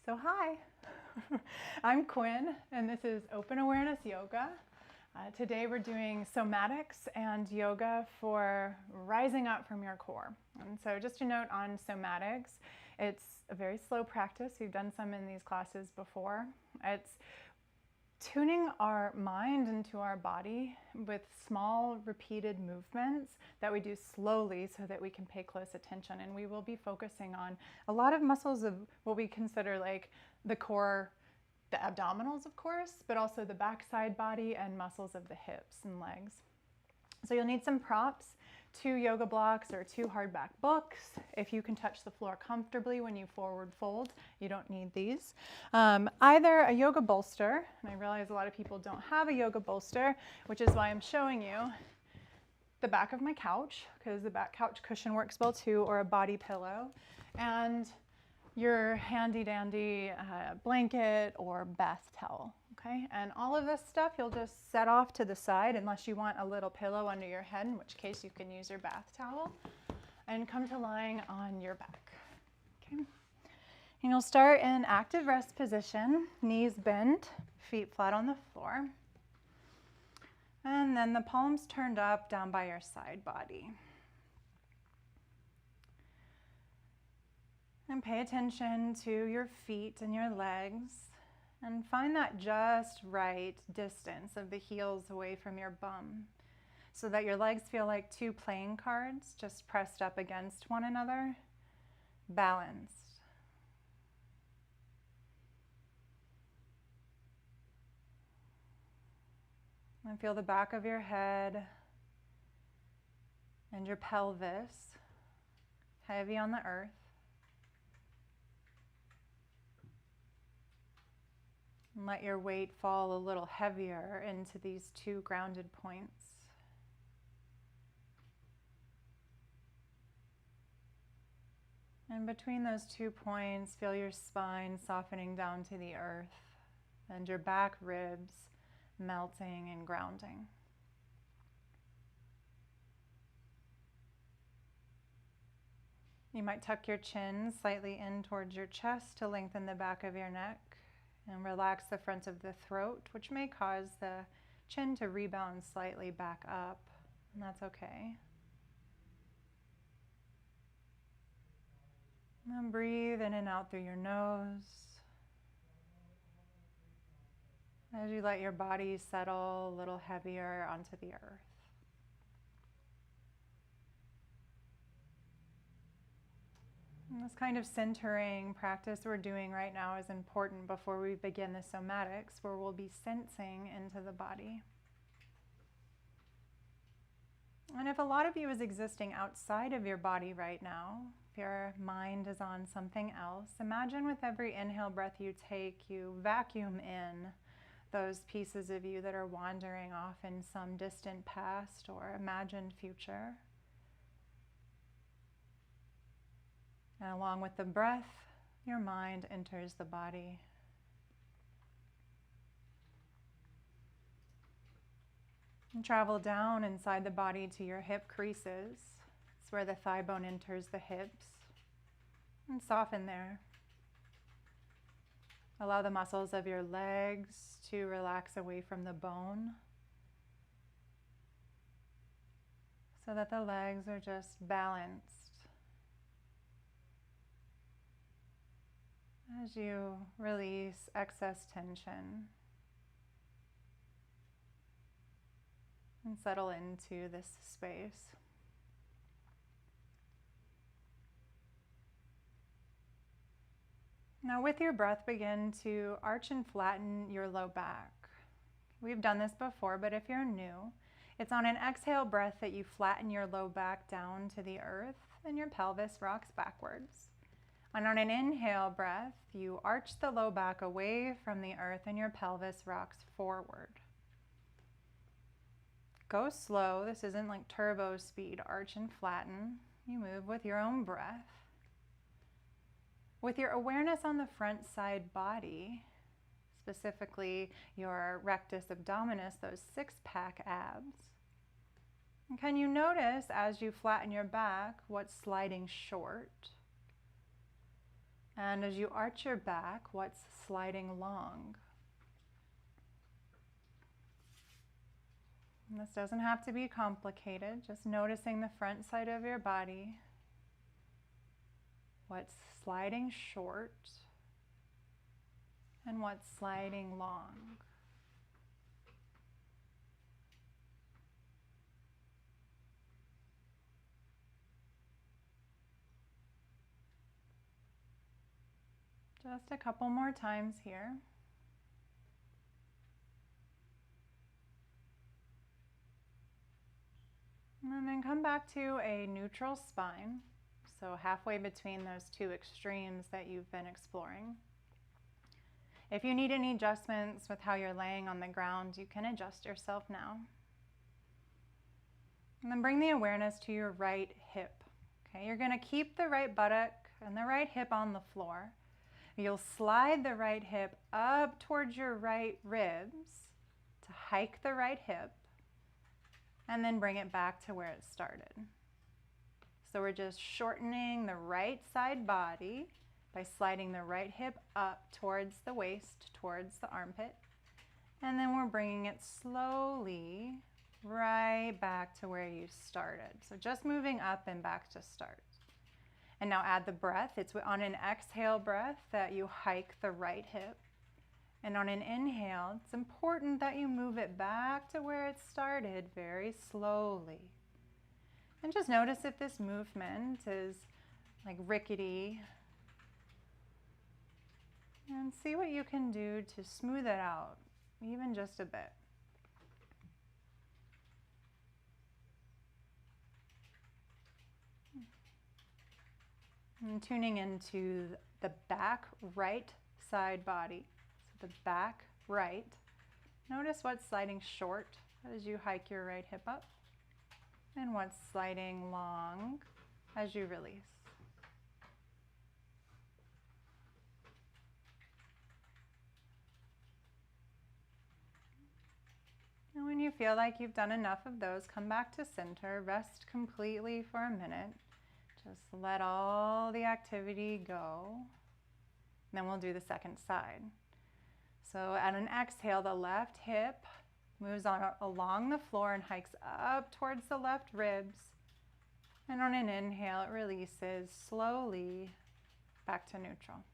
So hi, I'm Quinn and this is Open Awareness Yoga. Today we're doing somatics and yoga for rising up from your core. And so just a note on somatics, it's a very slow practice. We've done some in these classes before. It's tuning our mind into our body with small repeated movements that we do slowly so that we can pay close attention. And we will be focusing on a lot of muscles of what we consider like the core, the abdominals of course, but also the backside body and muscles of the hips and legs. So you'll need some props, 2 yoga blocks or 2 hardback books. If you can touch the floor comfortably when you forward fold, you don't need these. Either a yoga bolster, and I realize a lot of people don't have a yoga bolster, which is why I'm showing you the back of my couch, because the back couch cushion works well too, or a body pillow, and your handy dandy blanket or bath towel. Okay, and all of this stuff you'll just set off to the side unless you want a little pillow under your head, in which case you can use your bath towel, and come to lying on your back. Okay, and you'll start in active rest position, knees bent, feet flat on the floor, and then the palms turned up down by your side body. And pay attention to your feet and your legs. And find that just right distance of the heels away from your bum so that your legs feel like 2 playing cards just pressed up against one another, balanced. And feel the back of your head and your pelvis heavy on the earth. And let your weight fall a little heavier into these 2 grounded points. And between those 2 points, feel your spine softening down to the earth and your back ribs melting and grounding. You might tuck your chin slightly in towards your chest to lengthen the back of your neck. And relax the front of the throat, which may cause the chin to rebound slightly back up, and that's okay. And breathe in and out through your nose as you let your body settle a little heavier onto the earth. And this kind of centering practice we're doing right now is important before we begin the somatics, where we'll be sensing into the body. And if a lot of you is existing outside of your body right now, if your mind is on something else, imagine with every inhale breath you take, you vacuum in those pieces of you that are wandering off in some distant past or imagined future. And along with the breath, your mind enters the body. And travel down inside the body to your hip creases. It's where the thigh bone enters the hips. And soften there. Allow the muscles of your legs to relax away from the bone, so that the legs are just balanced. As you release excess tension and settle into this space. Now with your breath, begin to arch and flatten your low back. We've done this before, but if you're new, it's on an exhale breath that you flatten your low back down to the earth and your pelvis rocks backwards. And on an inhale breath, you arch the low back away from the earth and your pelvis rocks forward. Go slow. This isn't like turbo speed, arch and flatten. You move with your own breath. With your awareness on the front side body, specifically your rectus abdominis, those 6-pack abs. And can you notice as you flatten your back what's sliding short? And as you arch your back, what's sliding long? And this doesn't have to be complicated, just noticing the front side of your body. What's sliding short and what's sliding long? Just a couple more times here. And then come back to a neutral spine, so halfway between those two extremes that you've been exploring. If you need any adjustments with how you're laying on the ground, you can adjust yourself now. And then bring the awareness to your right hip. Okay, you're going to keep the right buttock and the right hip on the floor. You'll slide the right hip up towards your right ribs to hike the right hip, and then bring it back to where it started. So we're just shortening the right side body by sliding the right hip up towards the waist, towards the armpit, and then we're bringing it slowly right back to where you started. So just moving up and back to start. And now add the breath. It's on an exhale breath that you hike the right hip. And on an inhale, it's important that you move it back to where it started very slowly. And just notice if this movement is like rickety. And see what you can do to smooth it out, even just a bit. And tuning into the back right side body. So the back right. Notice what's sliding short as you hike your right hip up, and what's sliding long as you release. And when you feel like you've done enough of those, come back to center, rest completely for a minute. Just let all the activity go. Then we'll do the second side. So at an exhale, the left hip moves on along the floor and hikes up towards the left ribs. And on an inhale, it releases slowly back to neutral.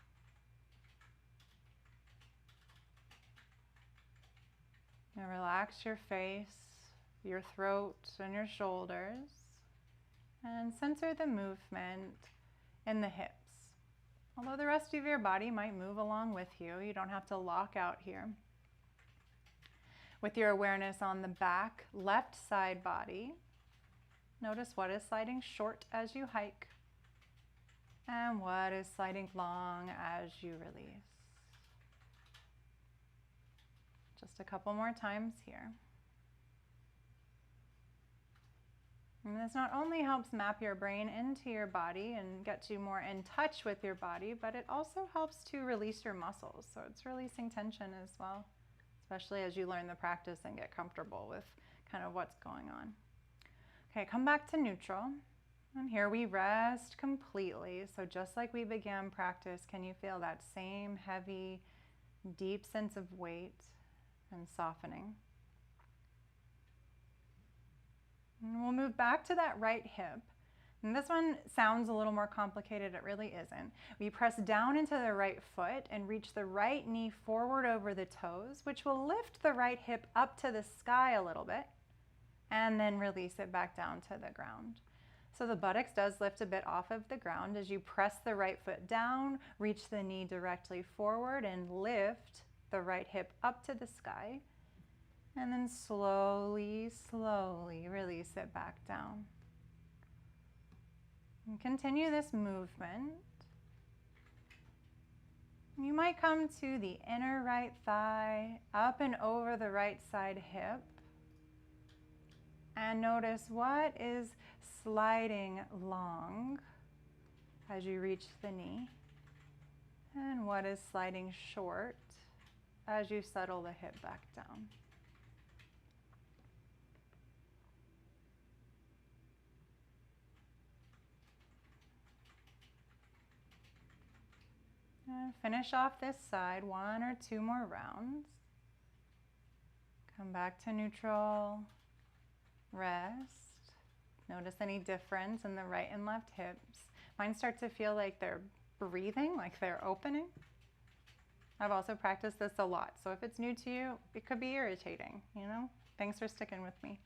And relax your face, your throat, and your shoulders. And center the movement in the hips. Although the rest of your body might move along with you, you don't have to lock out here. With your awareness on the back left side body, notice what is sliding short as you hike and what is sliding long as you release. Just a couple more times here. And this not only helps map your brain into your body and get you more in touch with your body, but it also helps to release your muscles. So it's releasing tension as well, especially as you learn the practice and get comfortable with kind of what's going on. Okay, come back to neutral. And here we rest completely. So just like we began practice, can you feel that same heavy, deep sense of weight and softening? And we'll move back to that right hip. And this one sounds a little more complicated. It really isn't. We press down into the right foot and reach the right knee forward over the toes, which will lift the right hip up to the sky a little bit, and then release it back down to the ground. So the buttocks does lift a bit off of the ground as you press the right foot down, reach the knee directly forward, and lift the right hip up to the sky. And then slowly, slowly release it back down. And continue this movement. You might come to the inner right thigh, up and over the right side hip. And notice what is sliding long as you reach the knee, and what is sliding short as you settle the hip back down. And finish off this side, 1 or 2 more rounds. Come back to neutral, rest. Notice any difference in the right and left hips. Mine start to feel like they're breathing, like they're opening. I've also practiced this a lot, so if it's new to you, it could be irritating, you know? Thanks for sticking with me.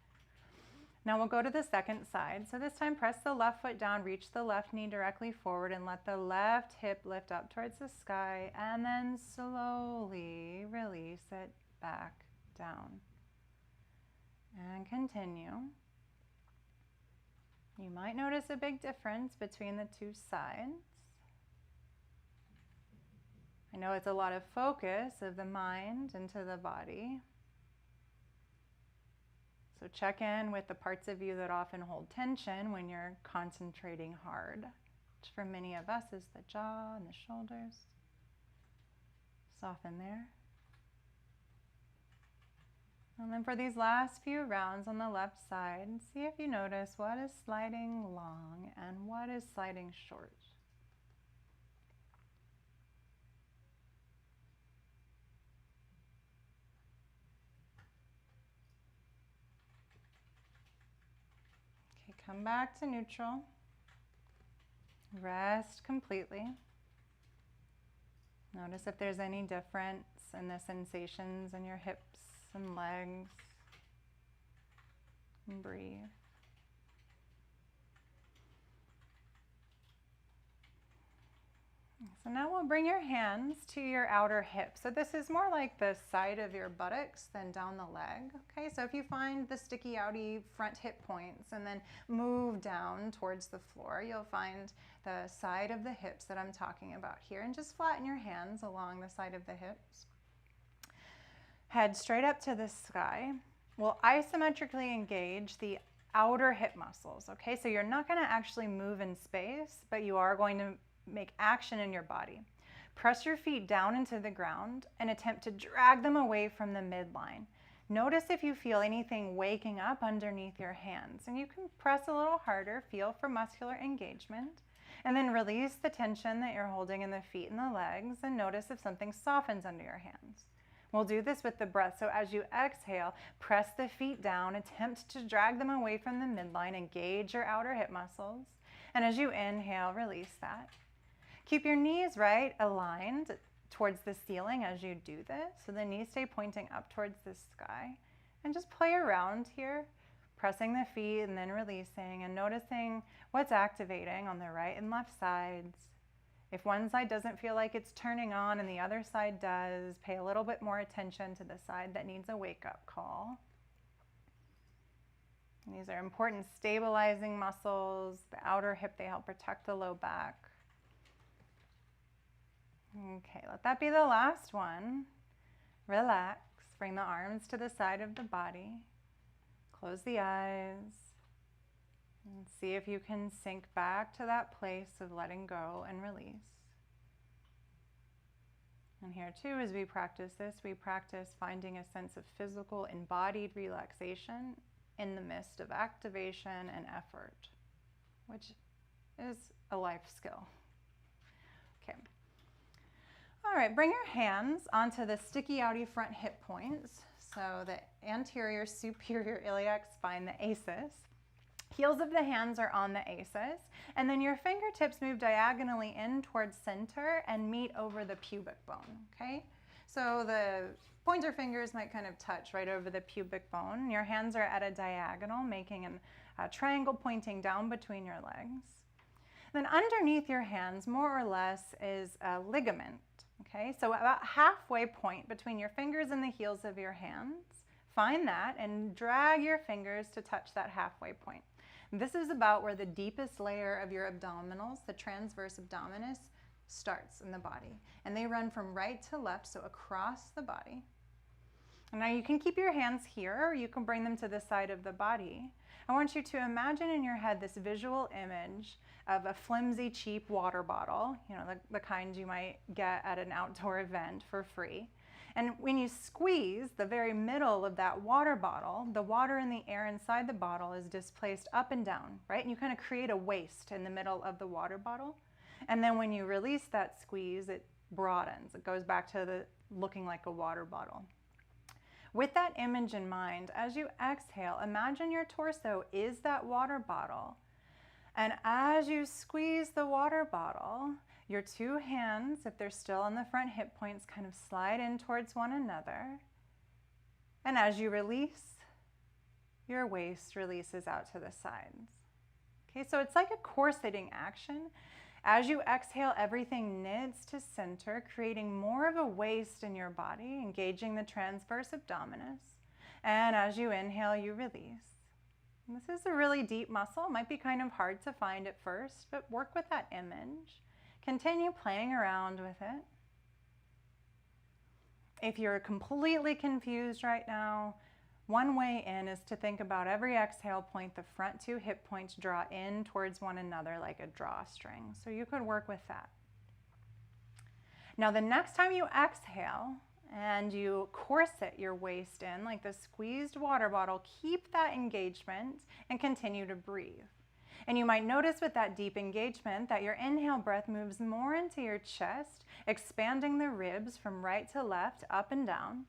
Now we'll go to the second side. So this time press the left foot down, reach the left knee directly forward, and let the left hip lift up towards the sky, and then slowly release it back down. And continue. You might notice a big difference between the two sides. I know it's a lot of focus of the mind into the body. So check in with the parts of you that often hold tension when you're concentrating hard, which for many of us is the jaw and the shoulders. Soften there. And then for these last few rounds on the left side, see if you notice what is sliding long and what is sliding short. Okay, come back to neutral. Rest completely. Notice if there's any difference in the sensations in your hips and legs, and breathe. So now we'll bring your hands to your outer hip. So this is more like the side of your buttocks than down the leg. Okay, so if you find the sticky outy front hip points and then move down towards the floor, you'll find the side of the hips that I'm talking about here, and just flatten your hands along the side of the hips. Head straight up to the sky. We'll isometrically engage the outer hip muscles, okay? So you're not gonna actually move in space, but you are going to make action in your body. Press your feet down into the ground and attempt to drag them away from the midline. Notice if you feel anything waking up underneath your hands, and you can press a little harder, feel for muscular engagement, and then release the tension that you're holding in the feet and the legs, and notice if something softens under your hands. We'll do this with the breath. So as you exhale, press the feet down, attempt to drag them away from the midline, engage your outer hip muscles. And as you inhale, release that. Keep your knees right aligned towards the ceiling as you do this. So the knees stay pointing up towards the sky. And just play around here, pressing the feet and then releasing, and noticing what's activating on the right and left sides. If one side doesn't feel like it's turning on and the other side does, pay a little bit more attention to the side that needs a wake-up call. And these are important stabilizing muscles. The outer hip, they help protect the low back. Okay, let that be the last one. Relax. Bring the arms to the side of the body. Close the eyes. And see if you can sink back to that place of letting go and release. And here too, as we practice this, we practice finding a sense of physical, embodied relaxation in the midst of activation and effort, which is a life skill. Okay. All right, bring your hands onto the sticky outy front hip points. So the anterior superior iliac spine, the asanas. Heels of the hands are on the asanas, and then your fingertips move diagonally in towards center and meet over the pubic bone, okay? So the pointer fingers might kind of touch right over the pubic bone. Your hands are at a diagonal, making a triangle pointing down between your legs. Then underneath your hands, more or less, is a ligament, okay? So about halfway point between your fingers and the heels of your hands. Find that and drag your fingers to touch that halfway point. This is about where the deepest layer of your abdominals, the transverse abdominis, starts in the body. And they run from right to left, so across the body. And now you can keep your hands here, or you can bring them to the side of the body. I want you to imagine in your head this visual image of a flimsy, cheap water bottle, you know, the kind you might get at an outdoor event for free. And when you squeeze the very middle of that water bottle, the water in the air inside the bottle is displaced up and down, right? And you kind of create a waist in the middle of the water bottle. And then when you release that squeeze, it broadens. It goes back to the looking like a water bottle. With that image in mind, as you exhale, imagine your torso is that water bottle. And as you squeeze the water bottle, your two hands, if they're still on the front hip points, kind of slide in towards one another. And as you release, your waist releases out to the sides. Okay, so it's like a corseting action. As you exhale, everything knits to center, creating more of a waist in your body, engaging the transverse abdominis. And as you inhale, you release. And this is a really deep muscle. It might be kind of hard to find at first, but work with that image. Continue playing around with it. If you're completely confused right now, one way in is to think about every exhale point, the front two hip points draw in towards one another like a drawstring. So you could work with that. Now the next time you exhale and you corset your waist in like the squeezed water bottle, keep that engagement and continue to breathe. And you might notice with that deep engagement that your inhale breath moves more into your chest, expanding the ribs from right to left, up and down.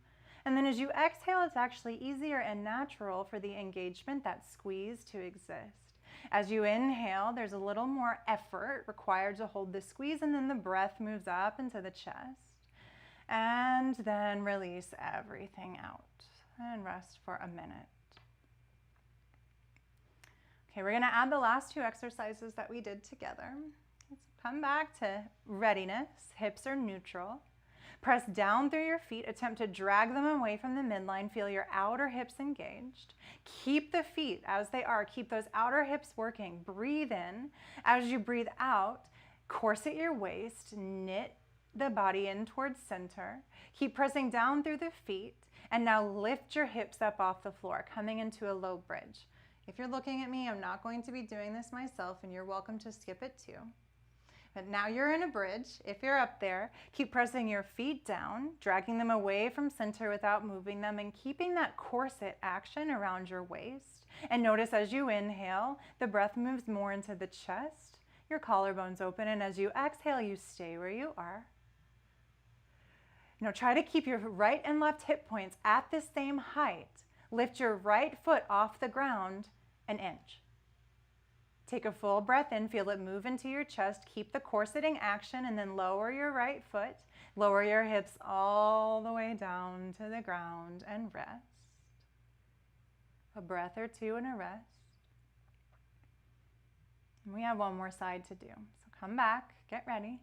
And then as you exhale, it's actually easier and natural for the engagement, that squeeze, to exist. As you inhale, there's a little more effort required to hold the squeeze, and then the breath moves up into the chest. And then release everything out and rest for a minute. Okay, we're gonna add the last two exercises that we did together. Let's come back to readiness. Hips are neutral. Press down through your feet, attempt to drag them away from the midline. Feel your outer hips engaged. Keep the feet as they are. Keep those outer hips working. Breathe in. As you breathe out, corset your waist, knit the body in towards center. Keep pressing down through the feet, and now lift your hips up off the floor, coming into a low bridge. If you're looking at me, I'm not going to be doing this myself, and you're welcome to skip it too. But now you're in a bridge. If you're up there, keep pressing your feet down, dragging them away from center without moving them, and keeping that corset action around your waist. And notice as you inhale, the breath moves more into the chest, your collarbones open, and as you exhale, you stay where you are. Now try to keep your right and left hip points at the same height. Lift your right foot off the ground an inch. Take a full breath in, feel it move into your chest, keep the corseting action, and then lower your right foot, lower your hips all the way down to the ground and rest. A breath or two and a rest. And we have one more side to do. So come back, get ready.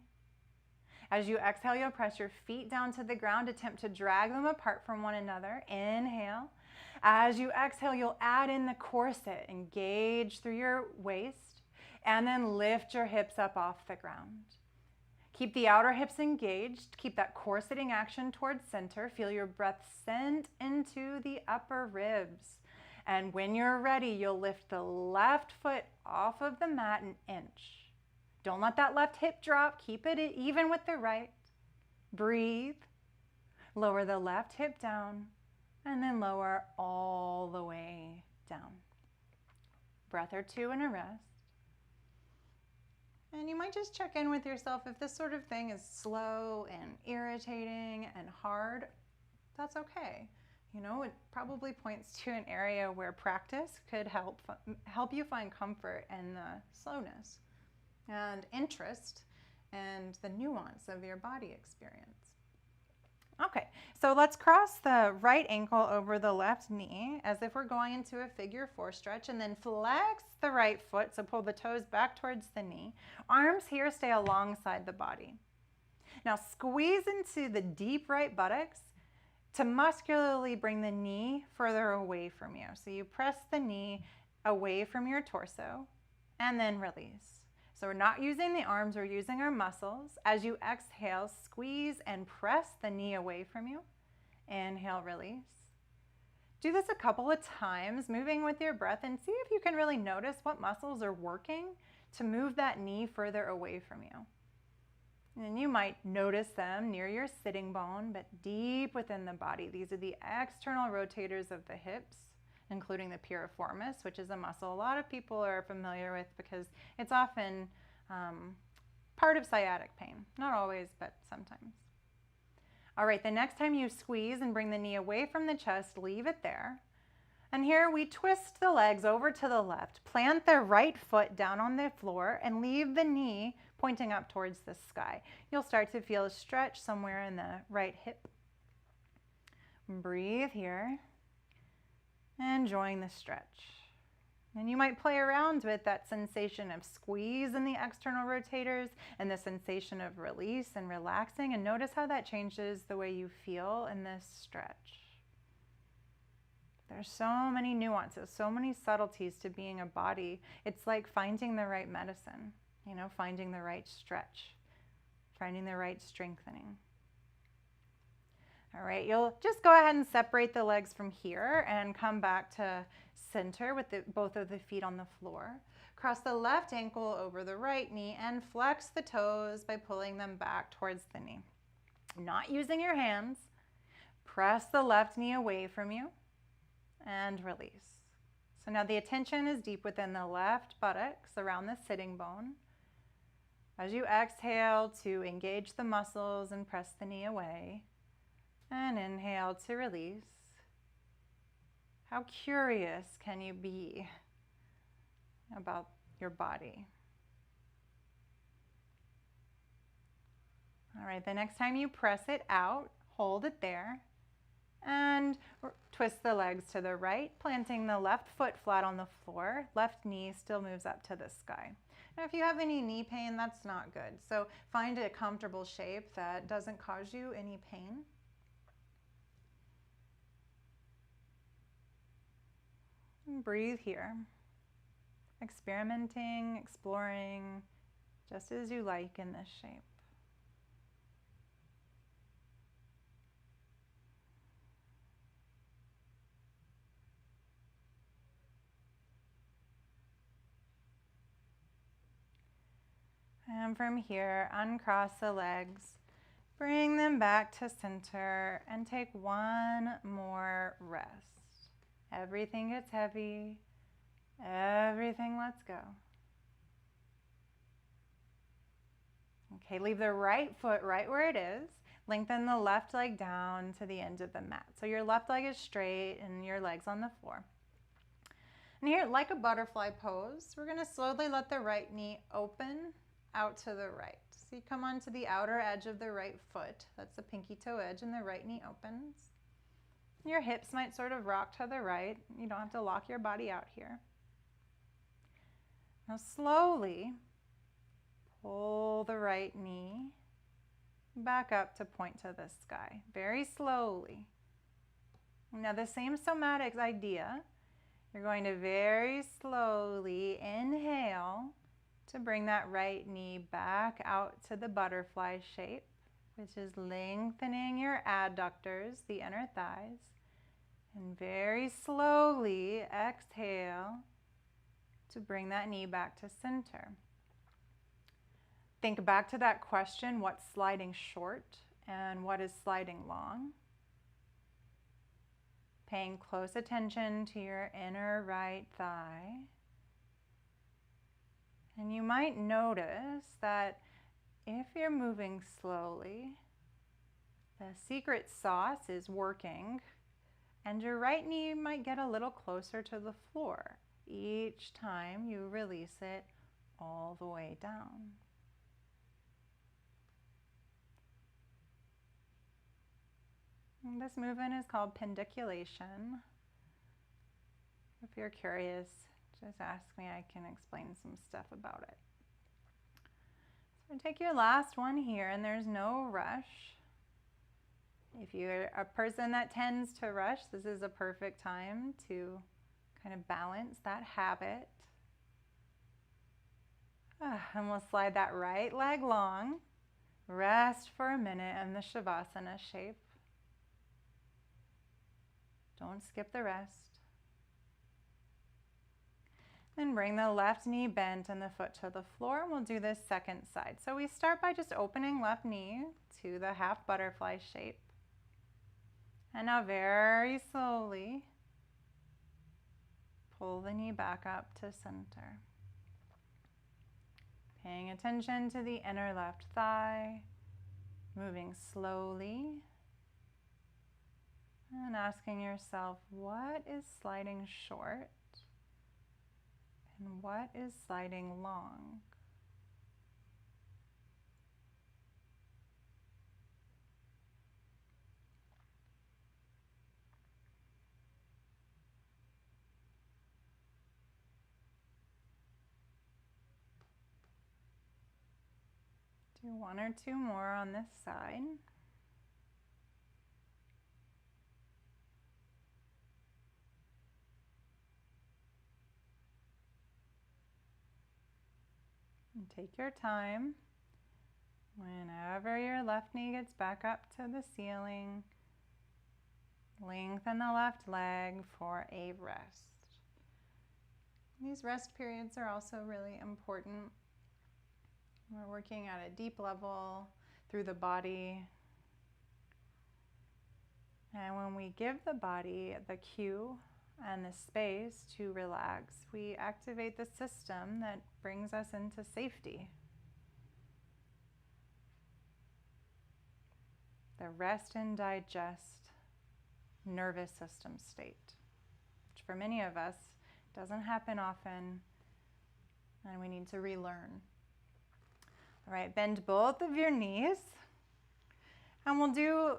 As you exhale, you'll press your feet down to the ground, attempt to drag them apart from one another. Inhale. As you exhale, you'll add in the corset, engage through your waist, and then lift your hips up off the ground. Keep the outer hips engaged, keep that corseting action towards center, feel your breath send into the upper ribs. And when you're ready, you'll lift the left foot off of the mat an inch. Don't let that left hip drop, keep it even with the right. Breathe, lower the left hip down, and then lower all the way down. Breath or two and a rest. And you might just check in with yourself if this sort of thing is slow and irritating and hard. That's okay. You know, it probably points to an area where practice could help you find comfort in the slowness and interest and the nuance of your body experience. Okay, so let's cross the right ankle over the left knee as if we're going into a figure four stretch, and then flex the right foot, so pull the toes back towards the knee. Arms here stay alongside the body. Now squeeze into the deep right buttocks to muscularly bring the knee further away from you. So you press the knee away from your torso and then release. So we're not using the arms, we're using our muscles. As you exhale, squeeze and press the knee away from you. Inhale, release. Do this a couple of times, moving with your breath, and see if you can really notice what muscles are working to move that knee further away from you. And you might notice them near your sitting bone, but deep within the body. These are the external rotators of the hips, including the piriformis, which is a muscle a lot of people are familiar with because it's often part of sciatic pain. Not always, but sometimes. All right, the next time you squeeze and bring the knee away from the chest, leave it there. And here we twist the legs over to the left, plant the right foot down on the floor, and leave the knee pointing up towards the sky. You'll start to feel a stretch somewhere in the right hip. Breathe here, enjoying the stretch. And you might play around with that sensation of squeeze in the external rotators and the sensation of release and relaxing, and notice how that changes the way you feel in this stretch. There's so many nuances, so many subtleties to being a body. It's like finding the right medicine, finding the right stretch, finding the right strengthening. All right, you'll just go ahead and separate the legs from here and come back to center with both of the feet on the floor. Cross the left ankle over the right knee and flex the toes by pulling them back towards the knee. Not using your hands, press the left knee away from you and release. So now the attention is deep within the left buttocks around the sitting bone. As you exhale to engage the muscles and press the knee away, and inhale to release. How curious can you be about your body? All right, the next time you press it out, hold it there, and twist the legs to the right, planting the left foot flat on the floor. Left knee still moves up to the sky. Now, if you have any knee pain, that's not good. So find a comfortable shape that doesn't cause you any pain. And breathe here, experimenting, exploring, just as you like in this shape. And from here, uncross the legs, bring them back to center, and take one more rest. Everything gets heavy, everything lets go. Okay, leave the right foot right where it is. Lengthen the left leg down to the end of the mat. So your left leg is straight and your leg's on the floor. And here, like a butterfly pose, we're gonna slowly let the right knee open out to the right. So you come onto the outer edge of the right foot. That's the pinky toe edge, and the right knee opens. Your hips might sort of rock to the right. You don't have to lock your body out here. Now slowly pull the right knee back up to point to the sky, very slowly. Now the same somatics idea, you're going to very slowly inhale to bring that right knee back out to the butterfly shape, which is lengthening your adductors, the inner thighs. And very slowly exhale to bring that knee back to center. Think back to that question, what's sliding short and what is sliding long? Paying close attention to your inner right thigh. And you might notice that if you're moving slowly, the secret sauce is working, and your right knee might get a little closer to the floor each time you release it all the way down. And this movement is called pendiculation. If you're curious, just ask me, I can explain some stuff about it. So take your last one here, and there's no rush. If you're a person that tends to rush, this is a perfect time to kind of balance that habit. And we'll slide that right leg long. Rest for a minute in the Shavasana shape. Don't skip the rest. Then bring the left knee bent and the foot to the floor, and we'll do this second side. So we start by just opening left knee to the half butterfly shape. And now very slowly, pull the knee back up to center. Paying attention to the inner left thigh, moving slowly, and asking yourself, what is sliding short and what is sliding long? Do one or two more on this side. And take your time. Whenever your left knee gets back up to the ceiling, lengthen the left leg for a rest. These rest periods are also really important. We're working at a deep level through the body. And when we give the body the cue and the space to relax, we activate the system that brings us into safety. The rest and digest nervous system state, which for many of us doesn't happen often, and we need to relearn. All right, bend both of your knees, and we'll do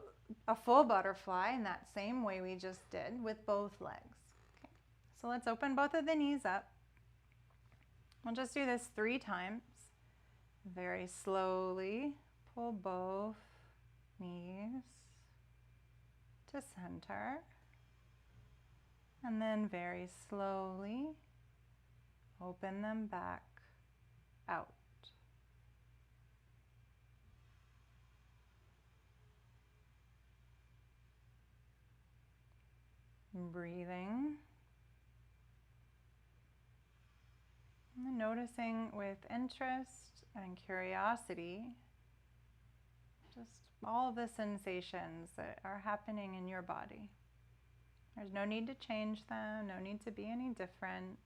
a full butterfly in that same way we just did with both legs. Okay. So let's open both of the knees up. We'll just do this 3 times. Very slowly pull both knees to center, and then very slowly open them back out. Breathing, and then noticing with interest and curiosity just all of the sensations that are happening in your body. There's no need to change them, no need to be any different.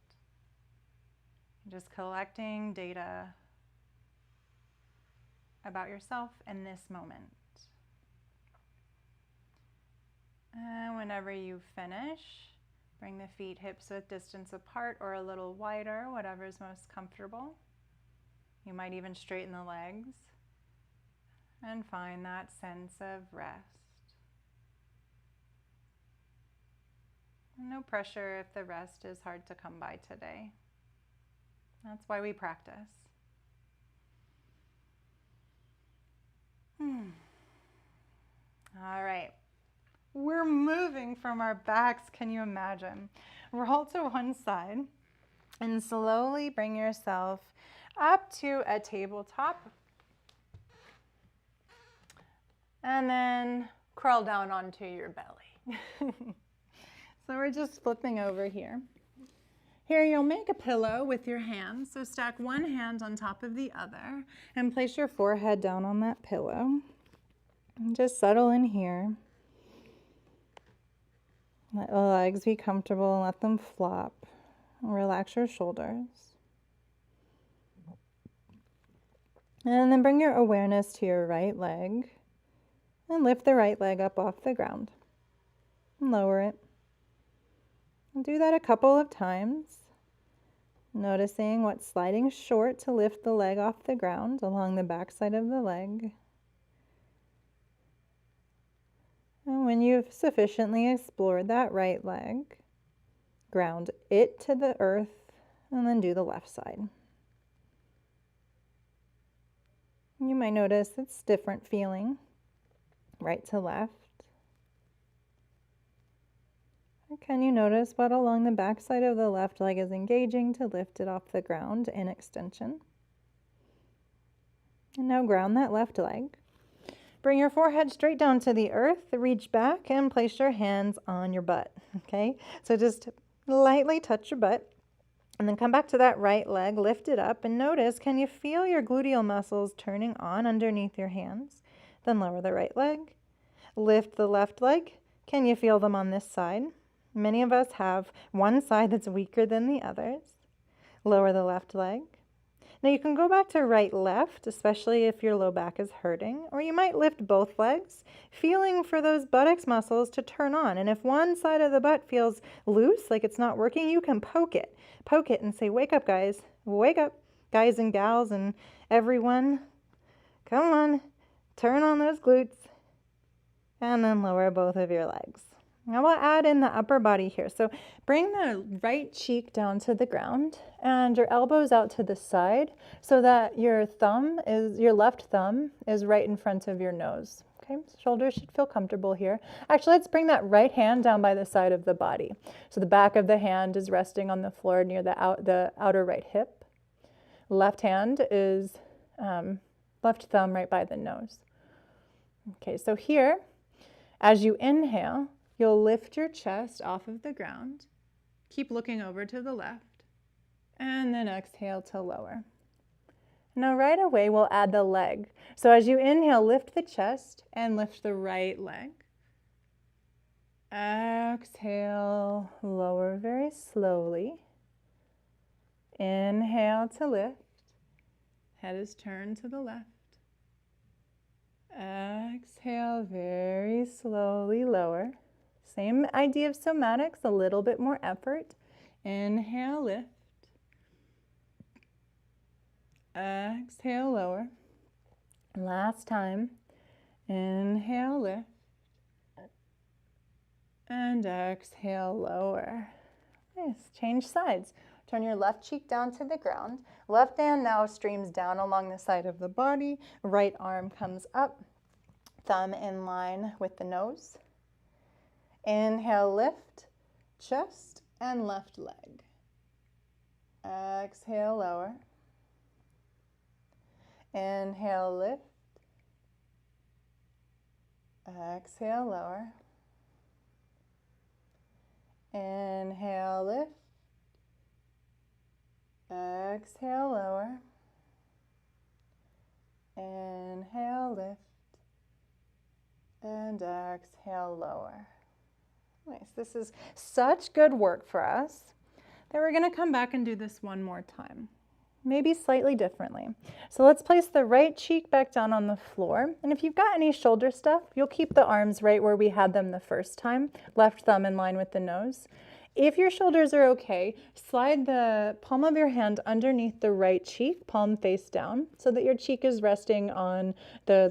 Just collecting data about yourself in this moment. And whenever you finish, bring the feet hips width distance apart or a little wider, whatever is most comfortable. You might even straighten the legs and find that sense of rest. No pressure if the rest is hard to come by today. That's why we practice. All right. We're moving from our backs, can you imagine? Roll to one side and slowly bring yourself up to a tabletop. And then crawl down onto your belly. So we're just flipping over here. Here you'll make a pillow with your hands. So stack one hand on top of the other and place your forehead down on that pillow. And just settle in here. Let the legs be comfortable and let them flop. Relax your shoulders. And then bring your awareness to your right leg and lift the right leg up off the ground and lower it. And do that a couple of times, noticing what's sliding short to lift the leg off the ground along the back side of the leg. And when you've sufficiently explored that right leg, ground it to the earth and then do the left side. You might notice it's different feeling, right to left. Or can you notice what along the back side of the left leg is engaging to lift it off the ground in extension? And now ground that left leg. Bring your forehead straight down to the earth, reach back and place your hands on your butt, okay? So just lightly touch your butt and then come back to that right leg, lift it up and notice, can you feel your gluteal muscles turning on underneath your hands? Then lower the right leg, lift the left leg. Can you feel them on this side? Many of us have one side that's weaker than the others. Lower the left leg. Now you can go back to right, left, especially if your low back is hurting, or you might lift both legs, feeling for those buttocks muscles to turn on. And if one side of the butt feels loose, like it's not working, you can poke it and say, wake up, guys, wake up, guys and gals and everyone. Come on, turn on those glutes, and then lower both of your legs. Now we'll add in the upper body here. So bring the right cheek down to the ground and your elbows out to the side so that your left thumb is right in front of your nose. Okay, shoulders should feel comfortable here. Actually, let's bring that right hand down by the side of the body. So the back of the hand is resting on the floor near the outer right hip. Left hand is left thumb right by the nose. Okay, so here, as you inhale, you'll lift your chest off of the ground. Keep looking over to the left. And then exhale to lower. Now right away, we'll add the leg. So as you inhale, lift the chest and lift the right leg. Exhale, lower very slowly. Inhale to lift. Head is turned to the left. Exhale, very slowly lower. Same idea of somatics, a little bit more effort. Inhale, lift. Exhale, lower. Last time. Inhale, lift. And exhale, lower. Nice. Change sides. Turn your left cheek down to the ground. Left hand now streams down along the side of the body. Right arm comes up. Thumb in line with the nose. Inhale, lift, chest, and left leg. Exhale, lower. Inhale, lift. Exhale, lower. Inhale, lift. Exhale, lower. Inhale, lift. And exhale, lower. Nice. This is such good work for us that we're going to come back and do this one more time, maybe slightly differently. So let's place the right cheek back down on the floor. And if you've got any shoulder stuff, you'll keep the arms right where we had them the first time, left thumb in line with the nose. If your shoulders are okay, slide the palm of your hand underneath the right cheek, palm face down, so that your cheek is resting on the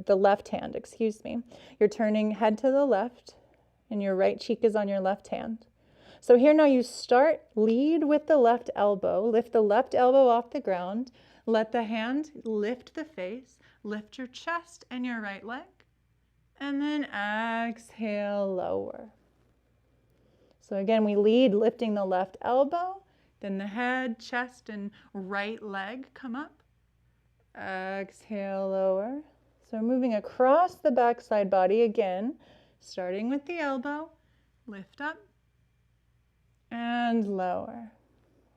left hand, excuse me. You're turning head to the left, and your right cheek is on your left hand. So here now you start, lead with the left elbow, lift the left elbow off the ground, let the hand lift the face, lift your chest and your right leg, and then exhale, lower. So again, we lead lifting the left elbow, then the head, chest, and right leg come up. Exhale, lower. So we're moving across the backside body again, starting with the elbow, lift up, and lower.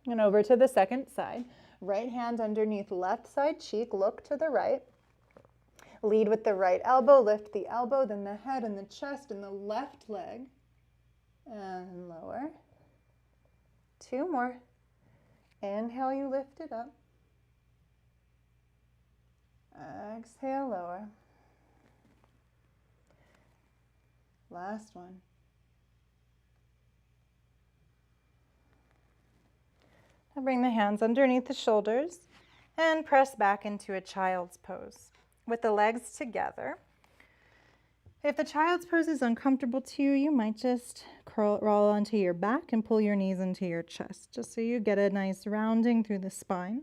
And over to the second side. Right hand underneath left side cheek, look to the right. Lead with the right elbow, lift the elbow, then the head and the chest and the left leg. And lower. Two more. Inhale, you lift it up. Exhale, lower. Last one. Now bring the hands underneath the shoulders and press back into a child's pose with the legs together. If the child's pose is uncomfortable to you, you might just roll onto your back and pull your knees into your chest, just so you get a nice rounding through the spine.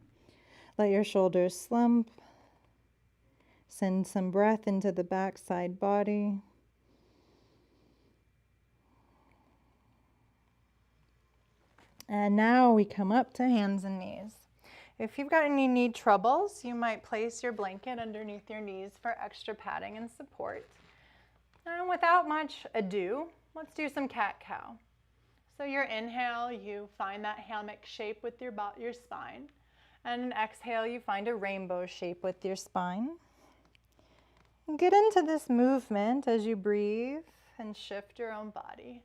Let your shoulders slump. Send some breath into the backside body. And now we come up to hands and knees. If you've got any knee troubles, you might place your blanket underneath your knees for extra padding and support. And without much ado, let's do some cat-cow. So your inhale, you find that hammock shape with your spine. And an exhale, you find a rainbow shape with your spine. And get into this movement as you breathe and shift your own body.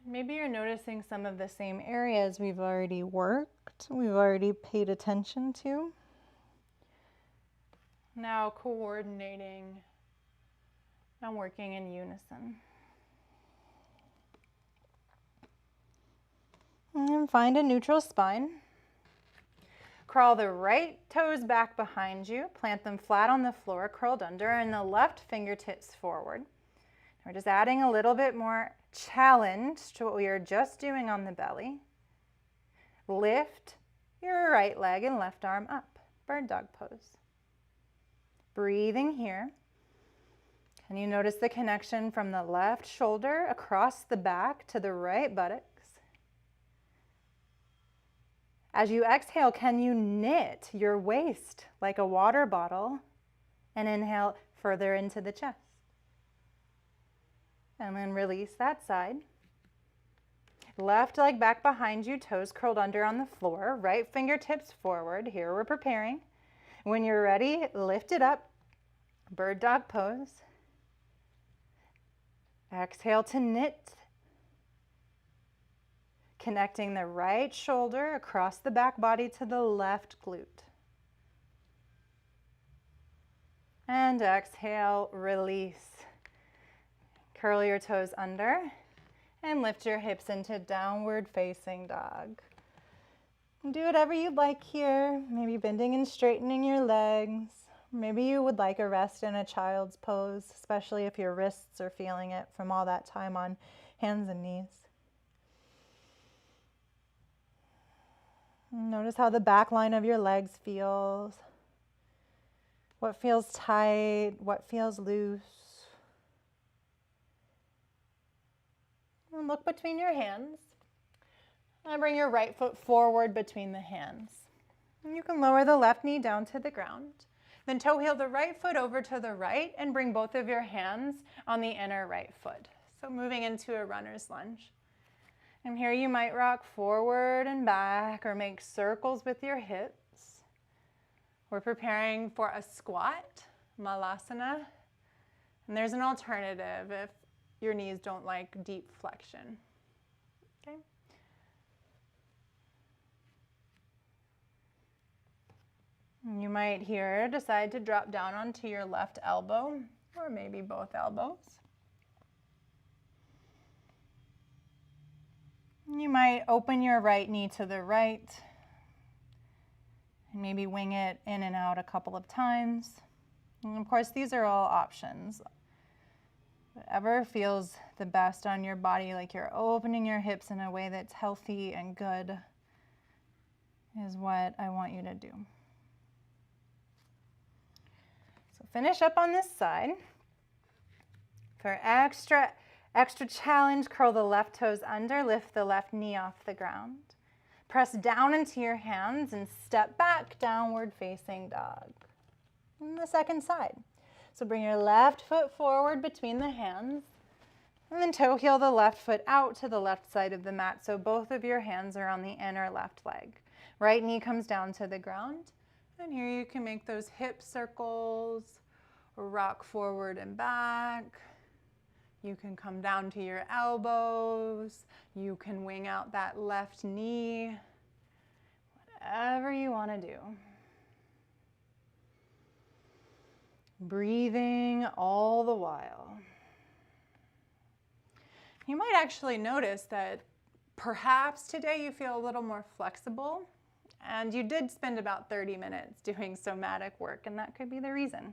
Maybe you're noticing some of the same areas we've already worked, we've already paid attention to. Now coordinating and working in unison. And find a neutral spine. Crawl the right toes back behind you, plant them flat on the floor, curled under, and the left fingertips forward. We're just adding a little bit more challenge to what we were just doing on the belly. Lift your right leg and left arm up, bird dog pose. Breathing here. Can you notice the connection from the left shoulder across the back to the right buttocks? As you exhale, can you knit your waist like a water bottle and inhale further into the chest? And then release that side. Left leg back behind you, toes curled under on the floor, right fingertips forward. Here we're preparing. When you're ready, lift it up, bird dog pose. Exhale to knit. Connecting the right shoulder across the back body to the left glute. And exhale, release. Curl your toes under and lift your hips into downward facing dog. Do whatever you'd like here, maybe bending and straightening your legs. Maybe you would like a rest in a child's pose, especially if your wrists are feeling it from all that time on hands and knees. Notice how the back line of your legs feels. What feels tight, what feels loose. And look between your hands. And bring your right foot forward between the hands. And you can lower the left knee down to the ground. Then toe heel the right foot over to the right and bring both of your hands on the inner right foot. So moving into a runner's lunge. And here you might rock forward and back or make circles with your hips. We're preparing for a squat, malasana. And there's an alternative if your knees don't like deep flexion. Okay? And you might here decide to drop down onto your left elbow or maybe both elbows. You might open your right knee to the right and maybe wing it in and out a couple of times. And of course, these are all options. Whatever feels the best on your body, like you're opening your hips in a way that's healthy and good, is what I want you to do. So finish up on this side. For extra challenge, curl the left toes under, lift the left knee off the ground. Press down into your hands and step back, downward facing dog. And the second side. So bring your left foot forward between the hands, and then toe heel the left foot out to the left side of the mat so both of your hands are on the inner left leg. Right knee comes down to the ground, and here you can make those hip circles, or rock forward and back. You can come down to your elbows. You can wing out that left knee. Whatever you want to do. Breathing all the while. You might actually notice that perhaps today you feel a little more flexible, and you did spend about 30 minutes doing somatic work, and that could be the reason.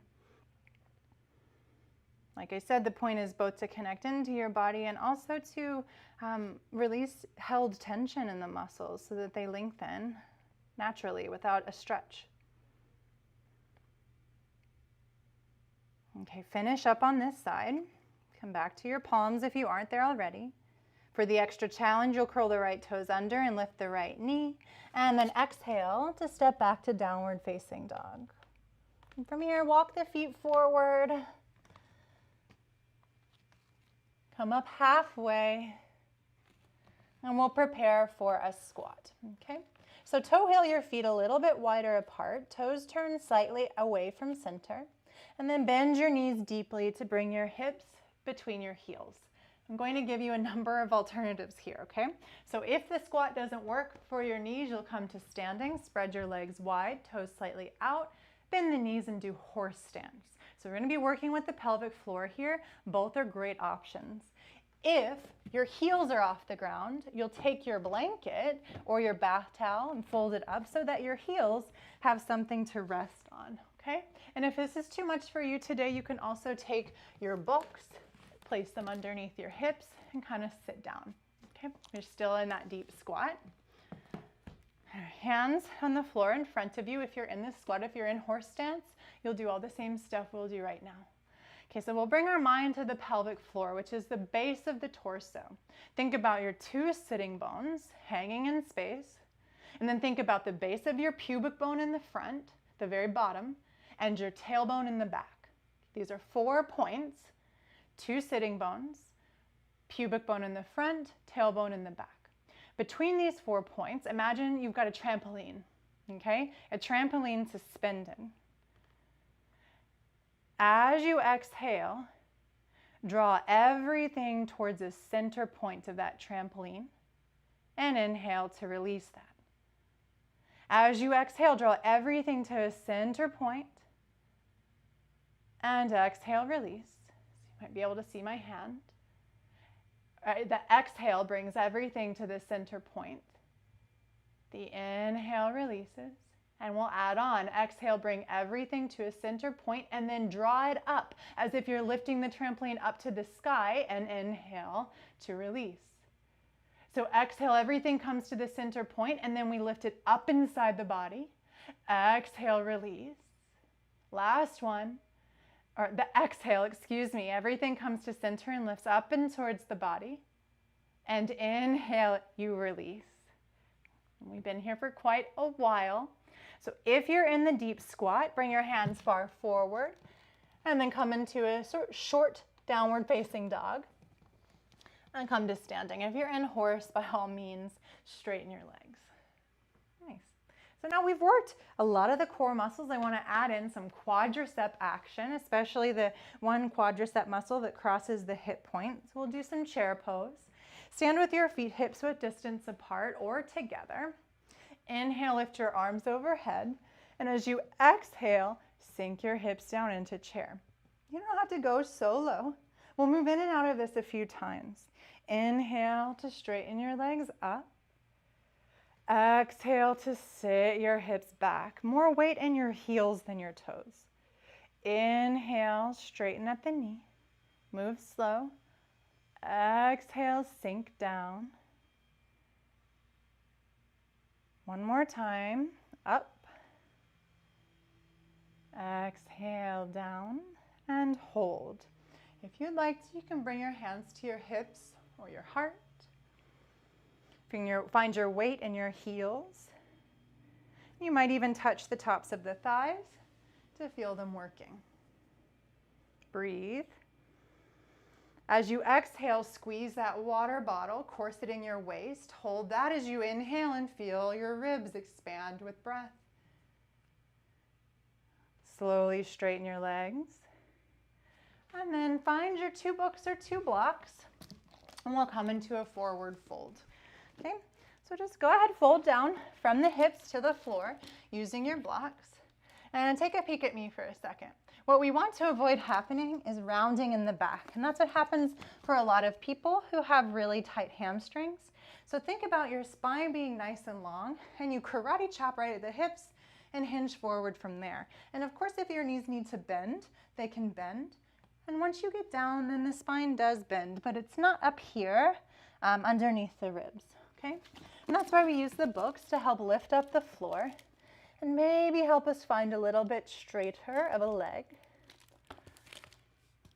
Like I said, the point is both to connect into your body and also to release held tension in the muscles so that they lengthen naturally without a stretch. Okay, finish up on this side. Come back to your palms if you aren't there already. For the extra challenge, you'll curl the right toes under and lift the right knee. And then exhale to step back to downward facing dog. And from here, walk the feet forward. Come up halfway. And we'll prepare for a squat, okay? So toe heel your feet a little bit wider apart. Toes turn slightly away from center. And then bend your knees deeply to bring your hips between your heels. I'm going to give you a number of alternatives here, okay? So if the squat doesn't work for your knees, you'll come to standing, spread your legs wide, toes slightly out, bend the knees and do horse stance. So we're going to be working with the pelvic floor here. Both are great options. If your heels are off the ground, you'll take your blanket or your bath towel and fold it up so that your heels have something to rest on, okay? And if this is too much for you today, you can also take your books, place them underneath your hips, and kind of sit down, okay? You're still in that deep squat. Hands on the floor in front of you. If you're in this squat, if you're in horse stance, you'll do all the same stuff we'll do right now. Okay, so we'll bring our mind to the pelvic floor, which is the base of the torso. Think about your two sitting bones hanging in space, and then think about the base of your pubic bone in the front, the very bottom, and your tailbone in the back. These are 4 points, 2 sitting bones, pubic bone in the front, tailbone in the back. Between these 4 points, imagine you've got a trampoline, okay? A trampoline suspended. As you exhale, draw everything towards the center point of that trampoline and inhale to release that. As you exhale, draw everything to a center point and exhale, release. So you might be able to see my hand. The exhale brings everything to the center point. The inhale releases. And we'll add on. Exhale, bring everything to a center point and then draw it up as if you're lifting the trampoline up to the sky, and inhale to release. So exhale, everything comes to the center point and then we lift it up inside the body. Exhale, release. Last one. Or the exhale, excuse me, everything comes to center and lifts up and towards the body. And inhale, you release. We've been here for quite a while. So if you're in the deep squat, bring your hands far forward and then come into a short downward facing dog and come to standing. If you're in horse, by all means, straighten your legs. Nice. So now we've worked a lot of the core muscles. I want to add in some quadricep action, especially the one quadricep muscle that crosses the hip point. So we'll do some chair pose. Stand with your feet hips-width distance apart or together. Inhale, lift your arms overhead. And as you exhale, sink your hips down into chair. You don't have to go so low. We'll move in and out of this a few times. Inhale to straighten your legs up. Exhale to sit your hips back. More weight in your heels than your toes. Inhale, straighten at the knee. Move slow. Exhale, sink down. One more time. Up. Exhale, down, and hold. If you'd like to, you can bring your hands to your hips or your heart. Find your weight in your heels. You might even touch the tops of the thighs to feel them working. Breathe. As you exhale, squeeze that water bottle, corseting your waist. Hold that as you inhale and feel your ribs expand with breath. Slowly straighten your legs. And then find your 2 books or 2 blocks, and we'll come into a forward fold. Okay, so just go ahead, fold down from the hips to the floor using your blocks. And take a peek at me for a second. What we want to avoid happening is rounding in the back, and that's what happens for a lot of people who have really tight hamstrings. So think about your spine being nice and long, and you karate chop right at the hips and hinge forward from there. And of course, if your knees need to bend, they can bend. And once you get down, then the spine does bend, but it's not up here underneath the ribs, okay? And that's why we use the books to help lift up the floor and maybe help us find a little bit straighter of a leg.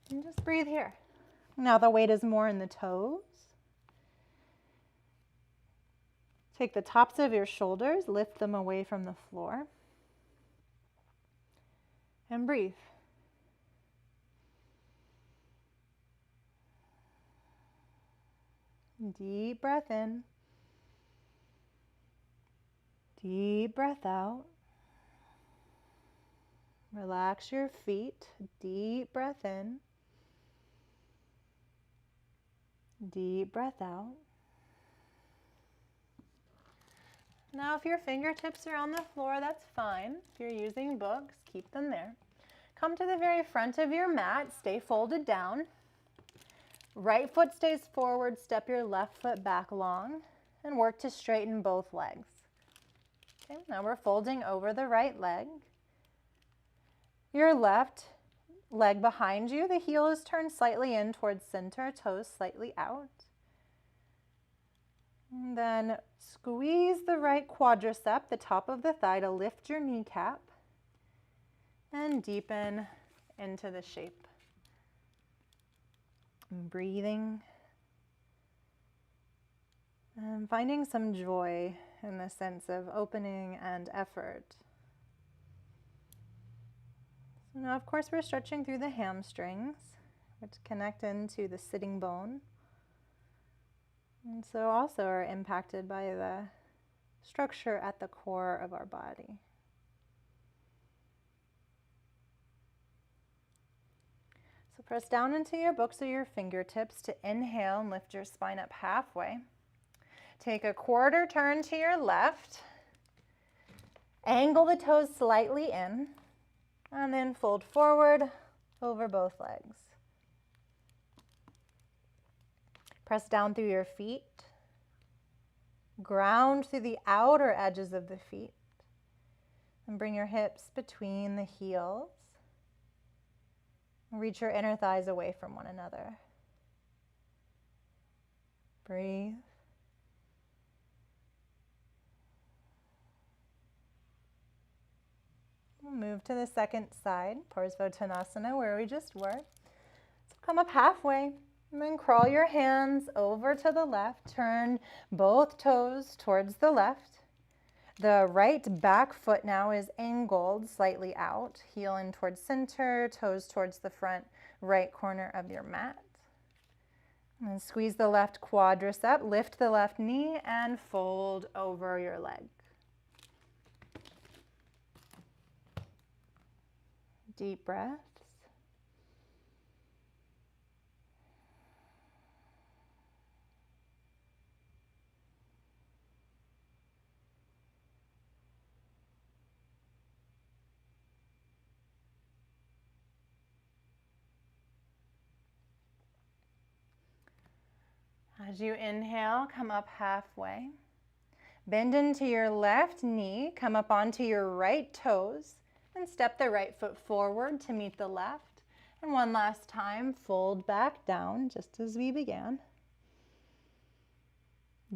And just breathe here. Now the weight is more in the toes. Take the tops of your shoulders, lift them away from the floor. And breathe. Deep breath in. Deep breath out. Relax your feet. Deep breath in. Deep breath out. Now, if your fingertips are on the floor, that's fine. If you're using books, keep them there. Come to the very front of your mat, stay folded down. Right foot stays forward, step your left foot back long, and work to straighten both legs. Okay, now we're folding over the right leg. Your left leg behind you, the heel is turned slightly in towards center, toes slightly out. And then squeeze the right quadricep, the top of the thigh, to lift your kneecap and deepen into the shape. And breathing and finding some joy in the sense of opening and effort. So now, of course, we're stretching through the hamstrings, which connect into the sitting bone. And so also are impacted by the structure at the core of our body. So press down into your books or your fingertips to inhale and lift your spine up halfway. Take a quarter turn to your left. Angle the toes slightly in, and then fold forward over both legs. Press down through your feet. Ground through the outer edges of the feet. And bring your hips between the heels. Reach your inner thighs away from one another. Breathe. We'll move to the second side, Parsvottanasana, where we just were. So come up halfway. And then crawl your hands over to the left. Turn both toes towards the left. The right back foot now is angled slightly out. Heel in towards center, toes towards the front right corner of your mat. And then squeeze the left quadricep, lift the left knee, and fold over your leg. Deep breaths. As you inhale, come up halfway. Bend into your left knee, come up onto your right toes, and step the right foot forward to meet the left. And one last time, fold back down, just as we began.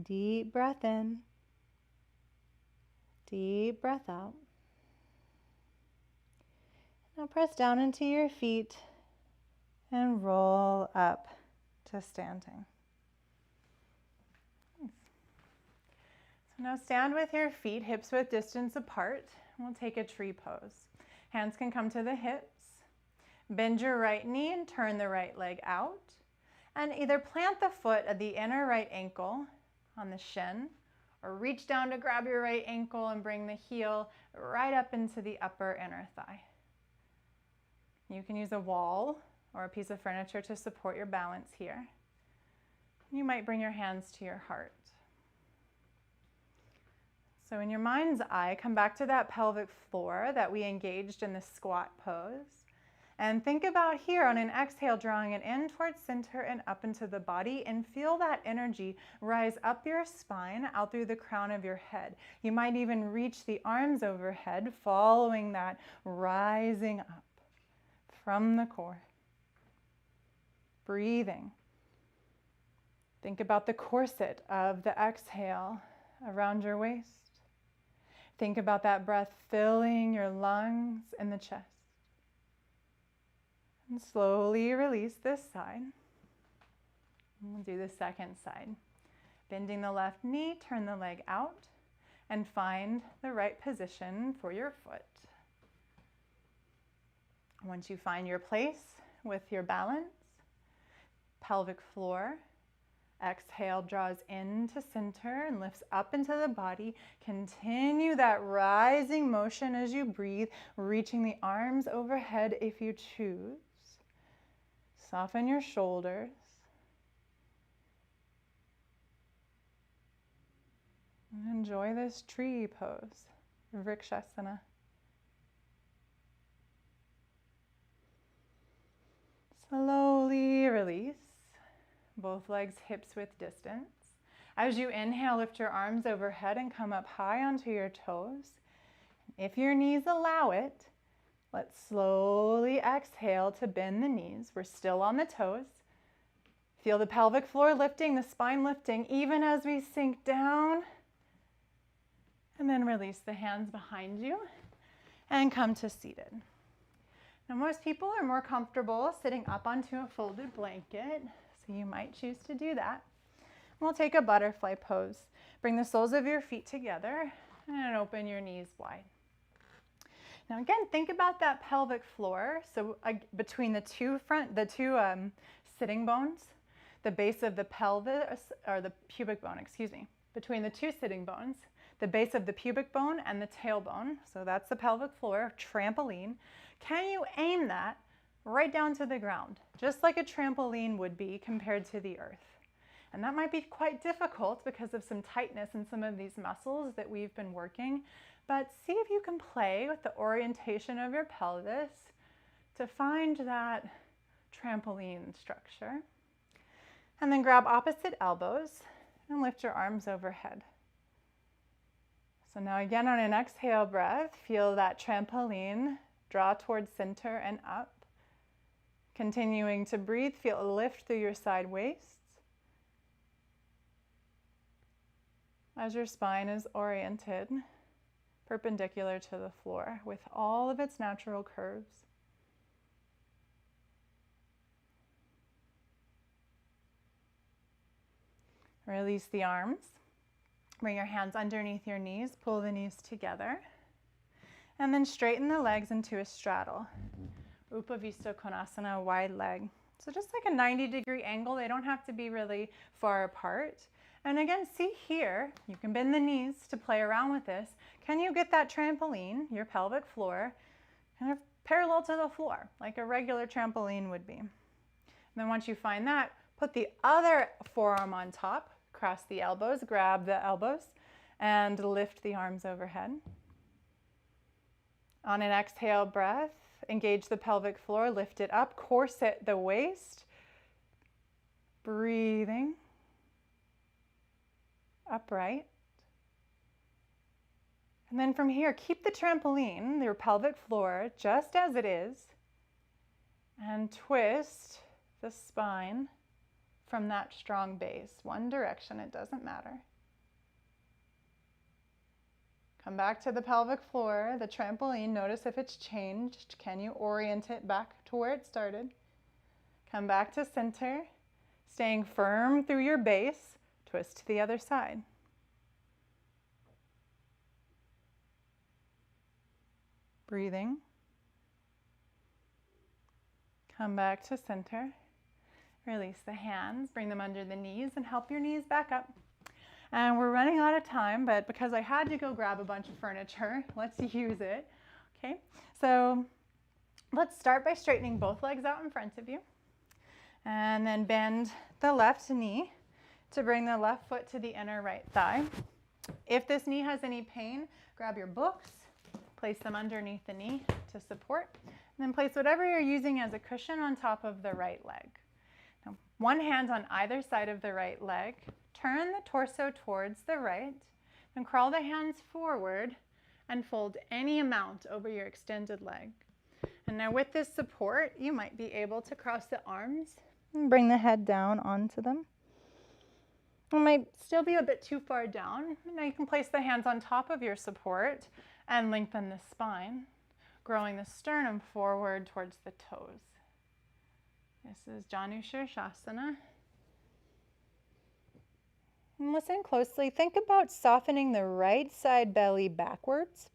Deep breath in. Deep breath out. Now press down into your feet and roll up to standing. So now stand with your feet hips width distance apart. We'll take a tree pose. Hands can come to the hips. Bend your right knee and turn the right leg out. And either plant the foot at the inner right ankle on the shin, or reach down to grab your right ankle and bring the heel right up into the upper inner thigh. You can use a wall or a piece of furniture to support your balance here. You might bring your hands to your heart. So in your mind's eye, come back to that pelvic floor that we engaged in the squat pose. And think about here on an exhale, drawing it in towards center and up into the body, and feel that energy rise up your spine, out through the crown of your head. You might even reach the arms overhead, following that rising up from the core. Breathing. Think about the corset of the exhale around your waist. Think about that breath filling your lungs and the chest. And slowly release this side. And we'll do the second side. Bending the left knee, turn the leg out, and find the right position for your foot. Once you find your place with your balance, pelvic floor, exhale draws into center and lifts up into the body. Continue that rising motion as you breathe, reaching the arms overhead if you choose. Soften your shoulders. Enjoy this tree pose, Vrikshasana. Slowly release. Both legs hips width distance. As you inhale, lift your arms overhead and come up high onto your toes. If your knees allow it, let's slowly exhale to bend the knees. We're still on the toes. Feel the pelvic floor lifting, the spine lifting, even as we sink down. And then release the hands behind you and come to seated. Now, most people are more comfortable sitting up onto a folded blanket, so you might choose to do that. We'll take a butterfly pose. Bring the soles of your feet together and open your knees wide. Now again, think about that pelvic floor. So between the two sitting bones, the base of the pelvis, or the pubic bone, excuse me, between the two sitting bones, the base of the pubic bone and the tailbone, so that's the pelvic floor, trampoline. Can you aim that right down to the ground, just like a trampoline would be compared to the earth? And that might be quite difficult because of some tightness in some of these muscles that we've been working, but see if you can play with the orientation of your pelvis to find that trampoline structure. And then grab opposite elbows and lift your arms overhead. So now again, on an exhale breath, feel that trampoline draw towards center and up. Continuing to breathe, feel a lift through your side waists as your spine is oriented perpendicular to the floor with all of its natural curves. Release the arms. Bring your hands underneath your knees, pull the knees together, and then straighten the legs into a straddle. Upavista Konasana, wide leg. So just like a 90-degree angle, they don't have to be really far apart. And again, see here, you can bend the knees to play around with this. Can you get that trampoline, your pelvic floor, kind of parallel to the floor, like a regular trampoline would be? And then once you find that, put the other forearm on top, cross the elbows, grab the elbows, and lift the arms overhead. On an exhale breath, engage the pelvic floor, lift it up, corset the waist, breathing, upright. And then from here, keep the trampoline, your pelvic floor, just as it is, and twist the spine from that strong base. One direction, it doesn't matter. Come back to the pelvic floor, the trampoline. Notice if it's changed. Can you orient it back to where it started? Come back to center, staying firm through your base. Twist to the other side. Breathing. Come back to center. Release the hands, bring them under the knees, and help your knees back up. And we're running out of time, but because I had to go grab a bunch of furniture, let's use it. Okay, so let's start by straightening both legs out in front of you. And then bend the left knee to bring the left foot to the inner right thigh. If this knee has any pain, grab your books, place them underneath the knee to support, and then place whatever you're using as a cushion on top of the right leg. Now, one hand on either side of the right leg. Turn the torso towards the right, then crawl the hands forward and fold any amount over your extended leg. And now with this support, you might be able to cross the arms and bring the head down onto them. It might still be a bit too far down. Now you can place the hands on top of your support and lengthen the spine, growing the sternum forward towards the toes. This is Janu Shirshasana. And listen closely. Think about softening the right side belly backwards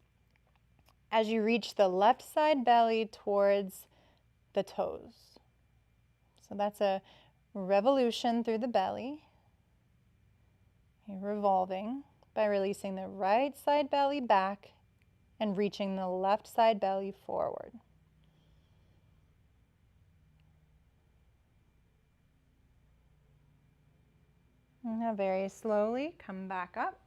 as you reach the left side belly towards the toes. So that's a revolution through the belly. You're revolving by releasing the right side belly back and reaching the left side belly forward. Now very slowly come back up.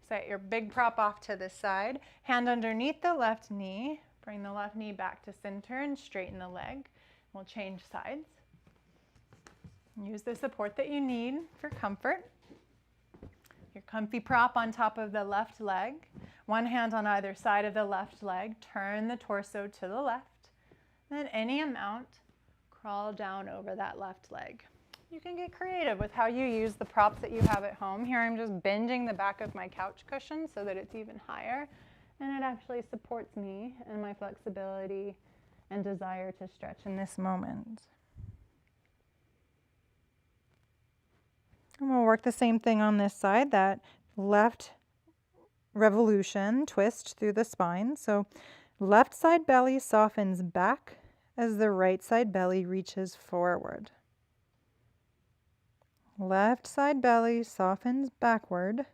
Set your big prop off to the side. Hand underneath the left knee. Bring the left knee back to center and straighten the leg. We'll change sides. Use the support that you need for comfort. Your comfy prop on top of the left leg. One hand on either side of the left leg. Turn the torso to the left. Then any amount, crawl down over that left leg. You can get creative with how you use the props that you have at home. Here I'm just bending the back of my couch cushion so that it's even higher. And it actually supports me and my flexibility and desire to stretch in this moment. And we'll work the same thing on this side, that left revolution, twist through the spine. So left side belly softens back as the right side belly reaches forward. Left side belly softens backward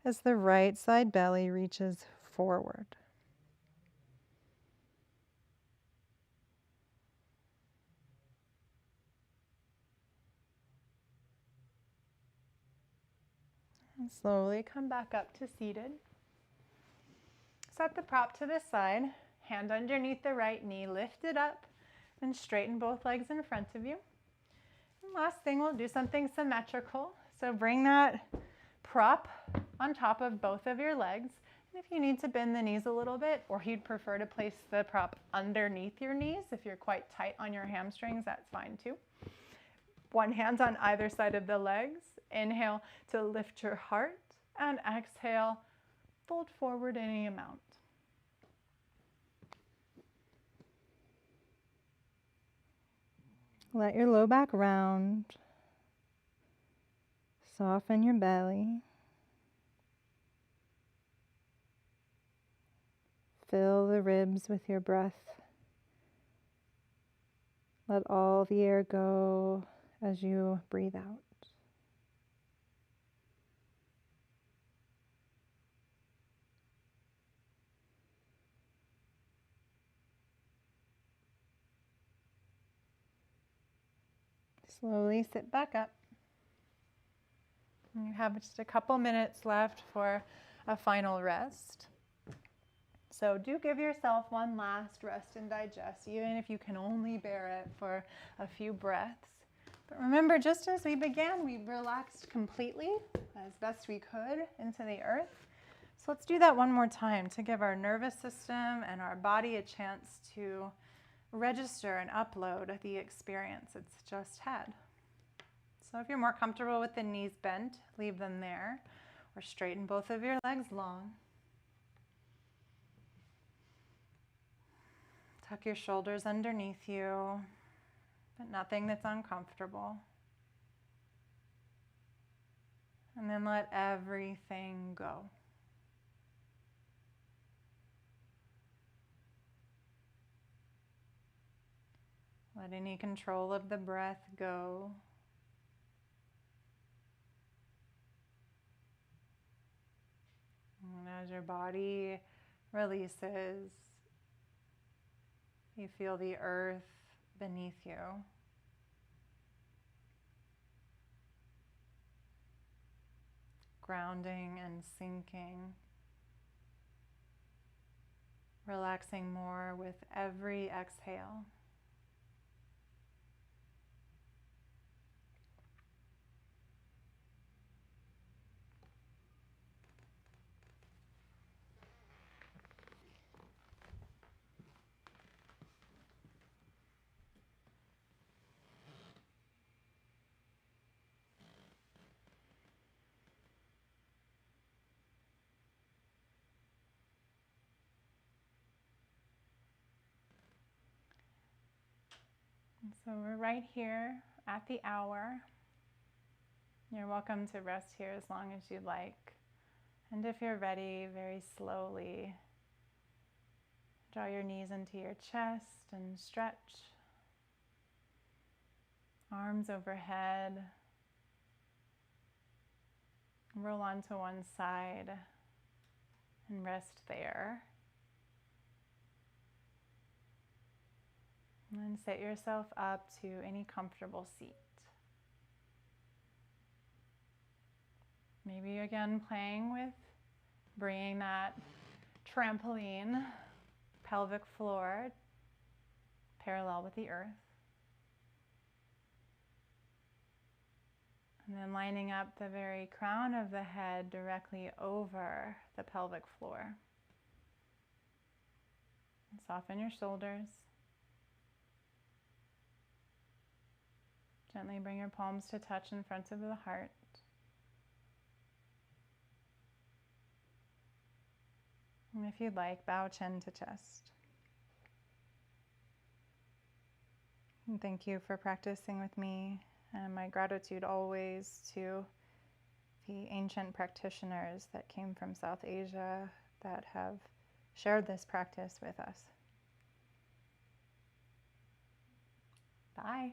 as the right side belly reaches forward. And slowly come back up to seated. Set the prop to the side, hand underneath the right knee, lift it up, and straighten both legs in front of you. And last thing, we'll do something symmetrical. So bring that prop on top of both of your legs. And if you need to bend the knees a little bit, or you'd prefer to place the prop underneath your knees, if you're quite tight on your hamstrings, that's fine too. One hand on either side of the legs. Inhale to lift your heart, and exhale, fold forward any amount. Let your low back round. Soften your belly. Fill the ribs with your breath. Let all the air go as you breathe out. Slowly sit back up. And you have just a couple minutes left for a final rest. So do give yourself one last rest and digest, even if you can only bear it for a few breaths. But remember, just as we began, we relaxed completely as best we could into the earth. So let's do that one more time to give our nervous system and our body a chance to register and upload the experience it's just had. So if you're more comfortable with the knees bent, leave them there, or straighten both of your legs long. Tuck your shoulders underneath you, but nothing that's uncomfortable. And then let everything go. Let any control of the breath go. And as your body releases, you feel the earth beneath you. Grounding and sinking. Relaxing more with every exhale. So we're right here at the hour. You're welcome to rest here as long as you'd like. And if you're ready, very slowly draw your knees into your chest and stretch. Arms overhead. Roll onto one side and rest there. And then set yourself up to any comfortable seat. Maybe again playing with bringing that trampoline, pelvic floor parallel with the earth. And then lining up the very crown of the head directly over the pelvic floor. And soften your shoulders. Gently bring your palms to touch in front of the heart. And if you'd like, bow chin to chest. And thank you for practicing with me, and my gratitude always to the ancient practitioners that came from South Asia that have shared this practice with us. Bye.